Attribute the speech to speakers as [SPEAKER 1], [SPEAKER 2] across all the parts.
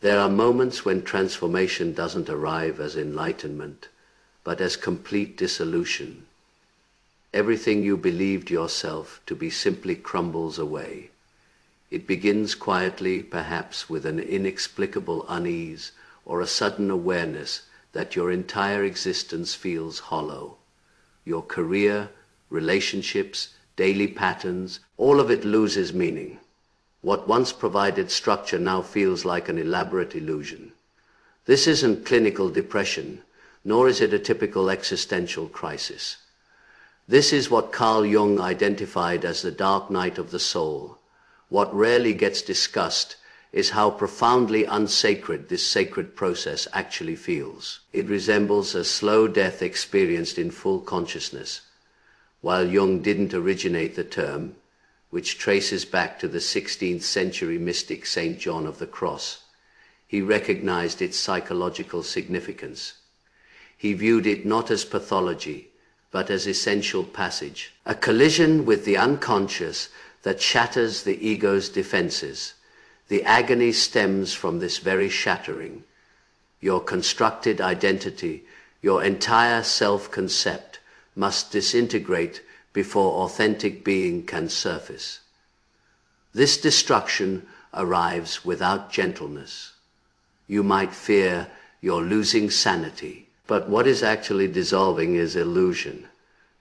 [SPEAKER 1] There are moments when transformation doesn't arrive as enlightenment, but as complete dissolution. Everything you believed yourself to be simply crumbles away. It begins quietly, perhaps with an inexplicable unease or a sudden awareness that your entire existence feels hollow. Your career, relationships, daily patterns, all of it loses meaning. What once provided structure now feels like an elaborate illusion. This isn't clinical depression, nor is it a typical existential crisis. This is what Carl Jung identified as the dark night of the soul. What rarely gets discussed is how profoundly unsacred this sacred process actually feels. It resembles a slow death experienced in full consciousness. While Jung didn't originate the term, which traces back to the 16th century mystic Saint John of the Cross, he recognized its psychological significance. He viewed it not as pathology, but as essential passage, a collision with the unconscious that shatters the ego's defenses. The agony stems from this very shattering. Your constructed identity, your entire self-concept must disintegrate before authentic being can surface. This destruction arrives without gentleness. You might fear you're losing sanity, but what is actually dissolving is illusion.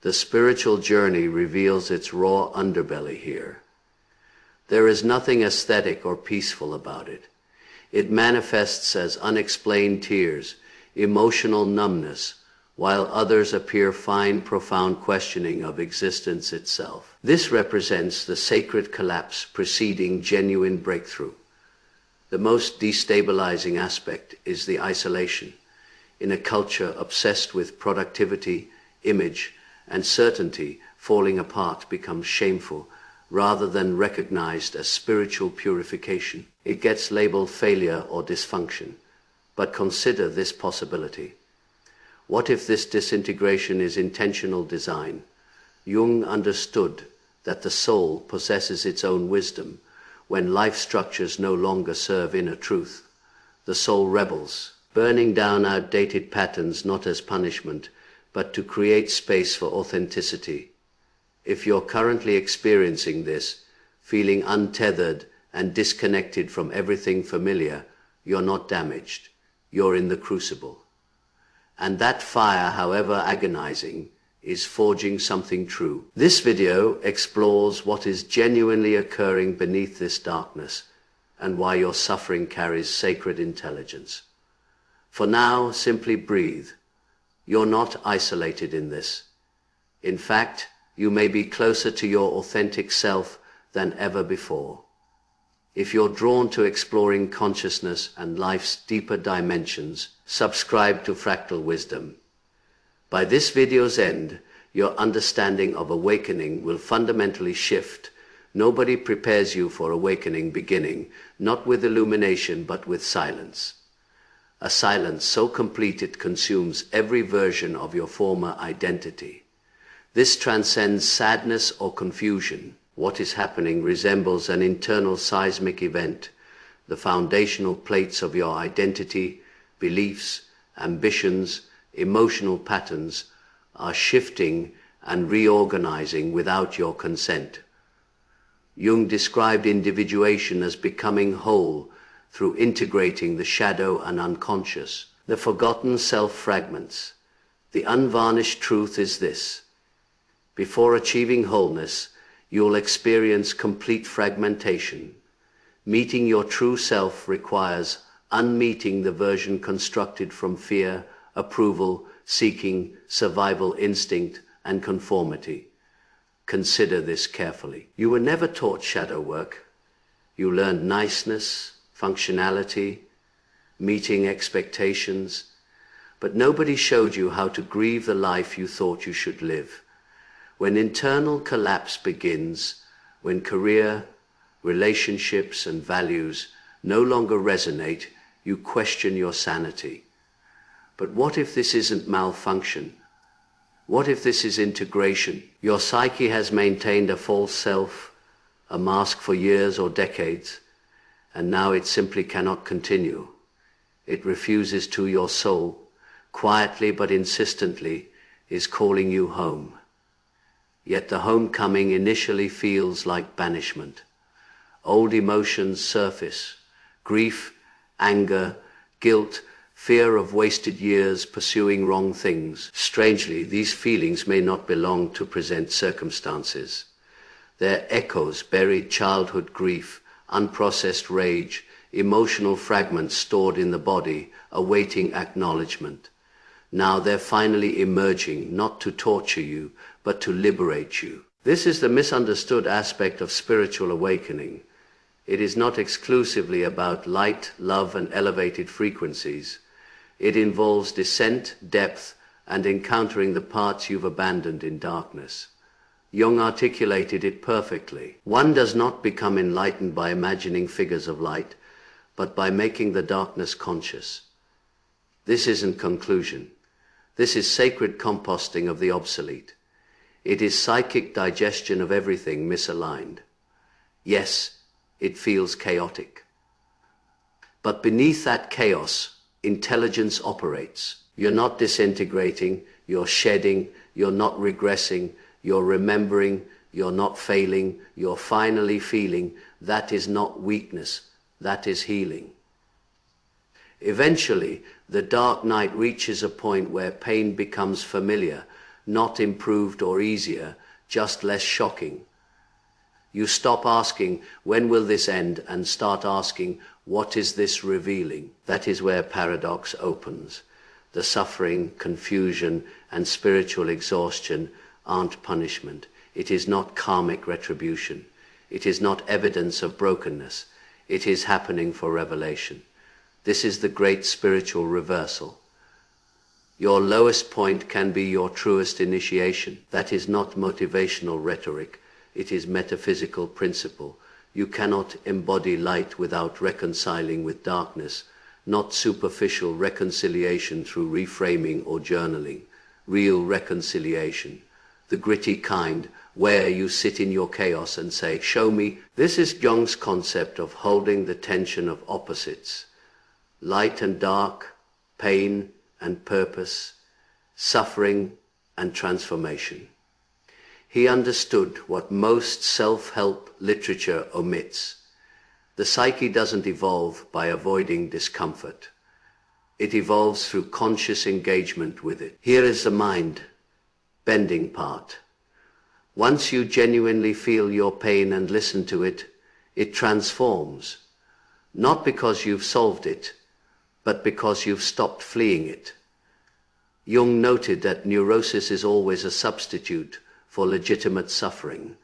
[SPEAKER 1] The spiritual journey reveals its raw underbelly here. There is nothing aesthetic or peaceful about it. It manifests as unexplained tears, emotional numbness, while others appear fine, profound questioning of existence itself. This represents the sacred collapse preceding genuine breakthrough. The most destabilizing aspect is the isolation. In a culture obsessed with productivity, image, and certainty, falling apart becomes shameful rather than recognized as spiritual purification. It gets labeled failure or dysfunction. But consider this possibility. What if this disintegration is intentional design? Jung understood that the soul possesses its own wisdom. When life structures no longer serve inner truth, the soul rebels, burning down outdated patterns not as punishment, but to create space for authenticity. If you're currently experiencing this, feeling untethered and disconnected from everything familiar, you're not damaged. You're in the crucible. And that fire, however agonizing, is forging something true. This video explores what is genuinely occurring beneath this darkness and why your suffering carries sacred intelligence. For now, simply breathe. You're not isolated in this. In fact, you may be closer to your authentic self than ever before. If you're drawn to exploring consciousness and life's deeper dimensions, subscribe to Fractal Wisdom. By this video's end, your understanding of awakening will fundamentally shift. Nobody prepares you for awakening beginning, not with illumination, but with silence. A silence so complete it consumes every version of your former identity. This transcends sadness or confusion. What is happening resembles an internal seismic event. The foundational plates of your identity, beliefs, ambitions, emotional patterns are shifting and reorganizing without your consent. Jung described individuation as becoming whole through integrating the shadow and unconscious, the forgotten self-fragments. The unvarnished truth is this: before achieving wholeness, you'll experience complete fragmentation. Meeting your true self requires unmeeting the version constructed from fear, approval, seeking, survival instinct, and conformity. Consider this carefully. You were never taught shadow work. You learned niceness, functionality, meeting expectations, but nobody showed you how to grieve the life you thought you should live. When internal collapse begins, when career, relationships, and values no longer resonate, you question your sanity. But what if this isn't malfunction? What if this is integration? Your psyche has maintained a false self, a mask for years or decades, and now it simply cannot continue. It refuses to your soul, quietly but insistently, is calling you home. Yet the homecoming initially feels like banishment. Old emotions surface: grief, anger, guilt, fear of wasted years pursuing wrong things. Strangely, these feelings may not belong to present circumstances. They're echoes, buried childhood grief, unprocessed rage, emotional fragments stored in the body, awaiting acknowledgement. Now they're finally emerging, not to torture you, but to liberate you. This is the misunderstood aspect of spiritual awakening. It is not exclusively about light, love, and elevated frequencies. It involves descent, depth, and encountering the parts you've abandoned in darkness. Jung articulated it perfectly. One does not become enlightened by imagining figures of light, but by making the darkness conscious. This isn't conclusion. This is sacred composting of the obsolete. It is psychic digestion of everything misaligned. Yes, it feels chaotic. But beneath that chaos, intelligence operates. You're not disintegrating, you're shedding, you're not regressing, you're remembering, you're not failing, you're finally feeling. That is not weakness, that is healing. Eventually, the dark night reaches a point where pain becomes familiar, not improved or easier, just less shocking. You stop asking, when will this end, and start asking, what is this revealing? That is where paradox opens. The suffering, confusion, and spiritual exhaustion aren't punishment. It is not karmic retribution. It is not evidence of brokenness. It is happening for revelation. This is the great spiritual reversal. Your lowest point can be your truest initiation. That is not motivational rhetoric. It is metaphysical principle. You cannot embody light without reconciling with darkness, not superficial reconciliation through reframing or journaling. Real reconciliation, the gritty kind, where you sit in your chaos and say, show me. This is Jung's concept of holding the tension of opposites. Light and dark, pain and purpose, suffering and transformation. He understood what most self-help literature omits. The psyche doesn't evolve by avoiding discomfort. It evolves through conscious engagement with it. Here is the mind bending part. Once you genuinely feel your pain and listen to it, it transforms. Not because you've solved it, but because you've stopped fleeing it. Jung noted that neurosis is always a substitute for legitimate suffering.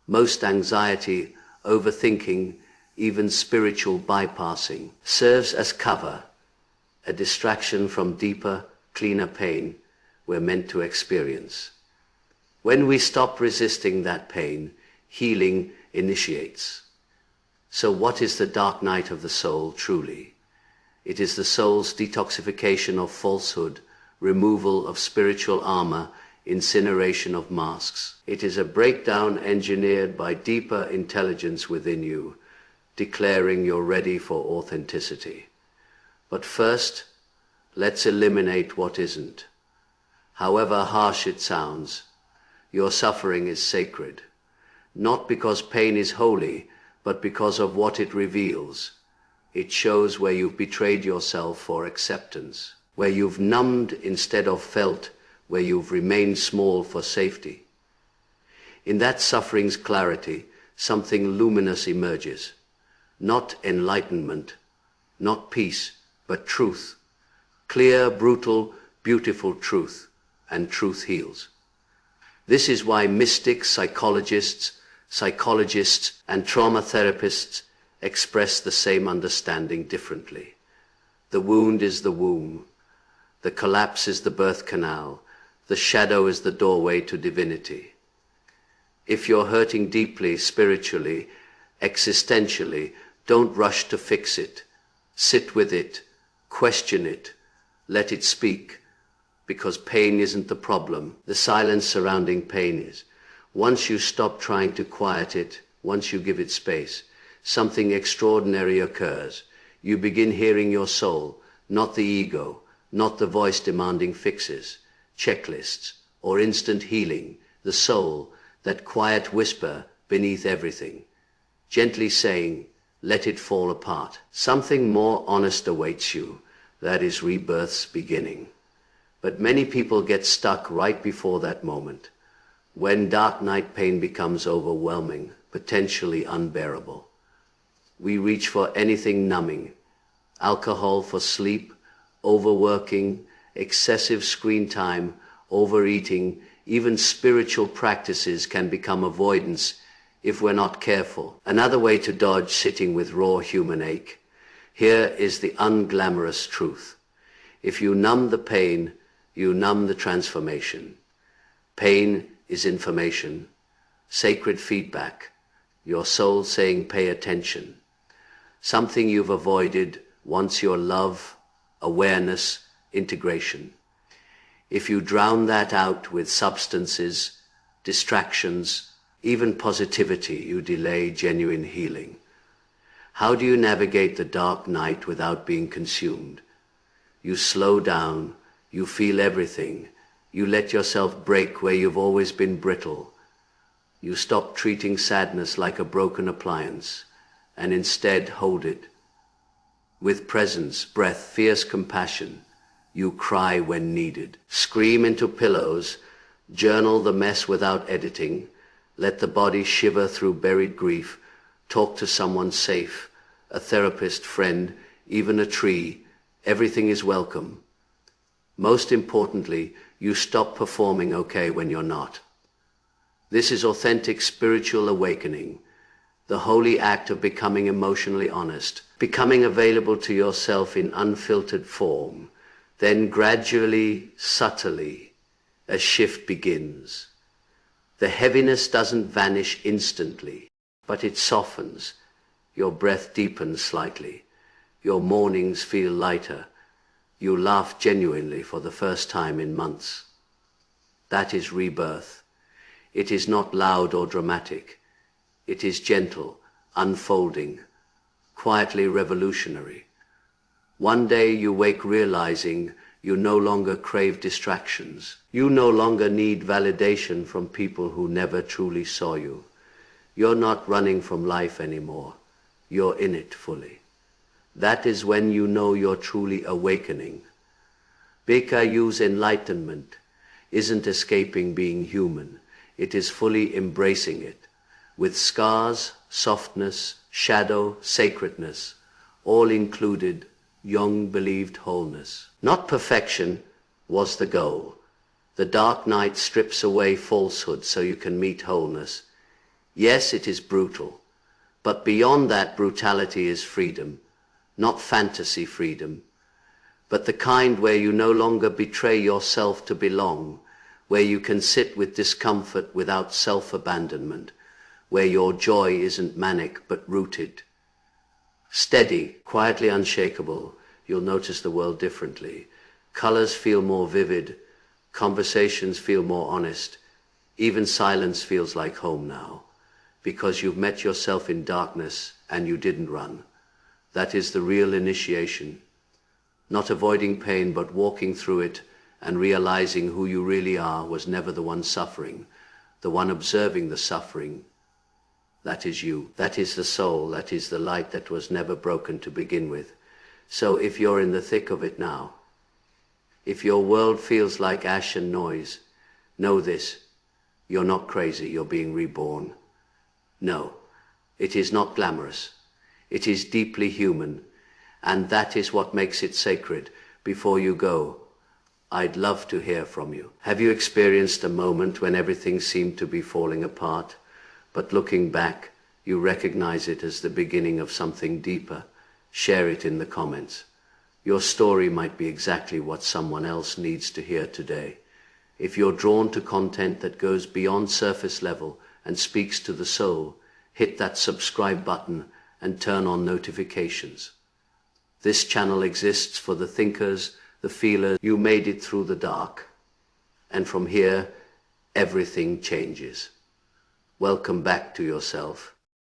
[SPEAKER 1] Most anxiety, overthinking, even spiritual bypassing, serves as cover, a distraction from deeper, cleaner pain we're meant to experience. When we stop resisting that pain, healing initiates. So what is the dark night of the soul truly? It is the soul's detoxification of falsehood, removal of spiritual armor, incineration of masks. It is a breakdown engineered by deeper intelligence within you, declaring you're ready for authenticity. But first, let's eliminate what isn't. However harsh it sounds, your suffering is sacred, not because pain is holy, but because of what it reveals. It shows where you've betrayed yourself for acceptance, where you've numbed instead of felt, where you've remained small for safety. In that suffering's clarity, something luminous emerges. Not enlightenment, not peace, but truth. Clear, brutal, beautiful truth. And truth heals. This is why mystics, psychologists, and trauma therapists express the same understanding differently. The wound is the womb. The collapse is the birth canal. The shadow is the doorway to divinity. If you're hurting deeply, spiritually, existentially, don't rush to fix it. Sit with it, question it, let it speak, because pain isn't the problem. The silence surrounding pain is. Once you stop trying to quiet it, once you give it space, something extraordinary occurs. You begin hearing your soul, not the ego, not the voice demanding fixes, checklists, or instant healing, the soul, that quiet whisper beneath everything, gently saying, let it fall apart. Something more honest awaits you. That is rebirth's beginning. But many people get stuck right before that moment, when dark night pain becomes overwhelming, potentially unbearable. We reach for anything numbing, alcohol for sleep, overworking, excessive screen time, overeating, even spiritual practices can become avoidance if we're not careful. Another way to dodge sitting with raw human ache. Here is the unglamorous truth. If you numb the pain, you numb the transformation. Pain is information, sacred feedback, your soul saying pay attention. Something you've avoided wants your love, awareness, integration. If you drown that out with substances, distractions, even positivity, you delay genuine healing. How do you navigate the dark night without being consumed? You slow down, you feel everything, you let yourself break where you've always been brittle. You stop treating sadness like a broken appliance, and instead hold it. With presence, breath, fierce compassion, you cry when needed. Scream into pillows, journal the mess without editing, let the body shiver through buried grief, talk to someone safe, a therapist, friend, even a tree. Everything is welcome. Most importantly, you stop performing okay when you're not. This is authentic spiritual awakening, the holy act of becoming emotionally honest, becoming available to yourself in unfiltered form. Then gradually, subtly, a shift begins. The heaviness doesn't vanish instantly, but it softens. Your breath deepens slightly. Your mornings feel lighter. You laugh genuinely for the first time in months. That is rebirth. It is not loud or dramatic. It is gentle, unfolding, quietly revolutionary. One day you wake realizing you no longer crave distractions. You no longer need validation from people who never truly saw you. You're not running from life anymore. You're in it fully. That is when you know you're truly awakening. BKU's enlightenment isn't escaping being human. It is fully embracing it, with scars, softness, shadow, sacredness, all included. Jung believed wholeness. Not perfection was the goal. The dark night strips away falsehood so you can meet wholeness. Yes, it is brutal, but beyond that brutality is freedom, not fantasy freedom, but the kind where you no longer betray yourself to belong, where you can sit with discomfort without self-abandonment, where your joy isn't manic but rooted. Steady, quietly unshakable, you'll notice the world differently. Colors feel more vivid, conversations feel more honest, even silence feels like home now, because you've met yourself in darkness and you didn't run. That is the real initiation. Not avoiding pain, but walking through it and realizing who you really are was never the one suffering, the one observing the suffering. That is you. That is the soul. That is the light that was never broken to begin with. So if you're in the thick of it now, if your world feels like ash and noise, know this: you're not crazy, you're being reborn. No, it is not glamorous. It is deeply human, and that is what makes it sacred. Before you go, I'd love to hear from you. Have you experienced a moment when everything seemed to be falling apart, but looking back, you recognize it as the beginning of something deeper? Share it in the comments. Your story might be exactly what someone else needs to hear today. If you're drawn to content that goes beyond surface level and speaks to the soul, hit that subscribe button and turn on notifications. This channel exists for the thinkers, the feelers. You made it through the dark, and from here, everything changes. Welcome back to yourself.